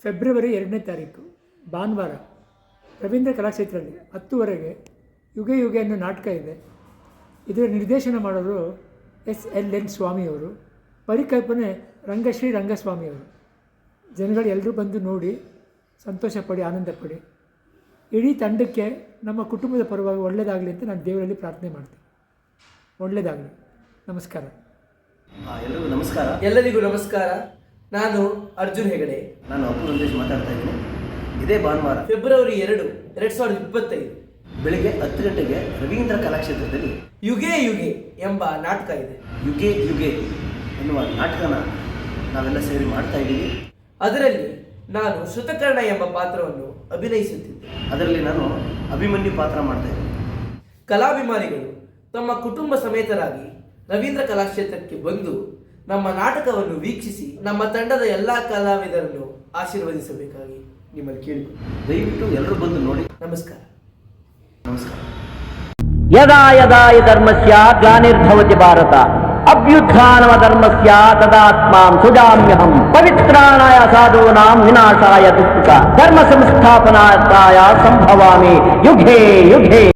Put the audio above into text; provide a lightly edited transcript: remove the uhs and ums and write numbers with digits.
February 2ನೇ ತಾರೀಕು ಭಾನುವಾರ ರವೀಂದ್ರ ಕಲಾಕ್ಷೇತ್ರದಲ್ಲಿ 10:30ಗೆ ಯುಗೆ ಯುಗೆ ಅನ್ನೋ ನಾಟಕ ಇದೆ. ಇದರ ನಿರ್ದೇಶನ ಮಾಡೋರು SLN ಸ್ವಾಮಿಯವರು, ಪರಿಕಲ್ಪನೆ ರಂಗಶ್ರೀ ರಂಗಸ್ವಾಮಿಯವರು. ಜನಗಳು ಎಲ್ಲರೂ ಬಂದು ನೋಡಿ ಸಂತೋಷ ಪಡಿ, ಆನಂದ ಪಡಿ. ಇಡೀ ತಂಡಕ್ಕೆ ನಮ್ಮ ಕುಟುಂಬದ ಪರವಾಗಿ ಒಳ್ಳೆಯದಾಗಲಿ ಅಂತ ನಾನು ದೇವರಲ್ಲಿ ಪ್ರಾರ್ಥನೆ ಮಾಡ್ತೀನಿ. ಒಳ್ಳೆಯದಾಗಲಿ. ನಮಸ್ಕಾರ. ಎಲ್ಲರಿಗೂ ನಮಸ್ಕಾರ. ಎಲ್ಲರಿಗೂ ನಮಸ್ಕಾರ. ನಾನು ಅರ್ಜುನ್ ಹೆಗಡೆ. ನಾನು ಅಪ್ಪು ರಂಗೇಶ್ ಮಾತಾಡ್ತಾ ಇದ್ದೀನಿ. ಇದೇ ಭಾನುವಾರ ಫೆಬ್ರವರಿ 2, 2025 ಬೆಳಿಗ್ಗೆ 10 ಗಂಟೆಗೆ ರವೀಂದ್ರ ಕಲಾಕ್ಷೇತ್ರದಲ್ಲಿ ಯುಗೆ ಯುಗೆ ಎಂಬ ನಾಟಕ ಇದೆ. ಯುಗೆ ಯುಗೆ ಎನ್ನುವ ನಾಟಕನ ನಾವೆಲ್ಲ ಸೇರಿ ಮಾಡ್ತಾ ಇದ್ದೀವಿ. ಅದರಲ್ಲಿ ನಾನು ಶ್ರುತಕರ್ಣ ಎಂಬ ಪಾತ್ರವನ್ನು ಅಭಿನಯಿಸುತ್ತಿದ್ದೆ. ಅದರಲ್ಲಿ ನಾನು ಅಭಿಮನ್ಯು ಪಾತ್ರ ಮಾಡ್ತಾ ಇದ್ದೀನಿ. ಕಲಾಭಿಮಾನಿಗಳು ತಮ್ಮ ಕುಟುಂಬ ಸಮೇತರಾಗಿ ರವೀಂದ್ರ ಕಲಾಕ್ಷೇತ್ರಕ್ಕೆ ಬಂದು ನಮ್ಮ ನಾಟಕವನ್ನು ವೀಕ್ಷಿಸಿ ನಮ್ಮ ತಂಡದ ಎಲ್ಲ ಕಲಾವಿದರನ್ನು ಆಶೀರ್ವದಿಸಬೇಕಾಗಿ ನಿಮ್ಮಲ್ಲಿ ಕೇಳಿಕೊಂಡು ದಯವಿಟ್ಟು ಎಲ್ಲರೂ ಬಂದು ನೋಡಿ. ನಮಸ್ಕಾರ. ನಮಸ್ಕಾರ. ಯದಾ ಯದಾ ಹಿ ಧರ್ಮಸ್ಯ ಗ್ಲಾನಿರ್ಭವತಿ ಭಾರತ ಅಭ್ಯುತ್ಥಾನಮ ಧರ್ಮಸ್ಯ ತದಾತ್ಮಾಂ ಸುಜಾಮ್ಯಹಂ ಪವಿತ್ರಾಣಾಯ ಸಾಧೂನಾಂ ವಿನಾಶಾಯ ದುಷ್ಟಕ ಧರ್ಮ ಸಂಸ್ಥಾಪನಾರ್ಥಾಯ ಸಂಭವಾಮಿ ಯುಗೇ ಯುಗೇ.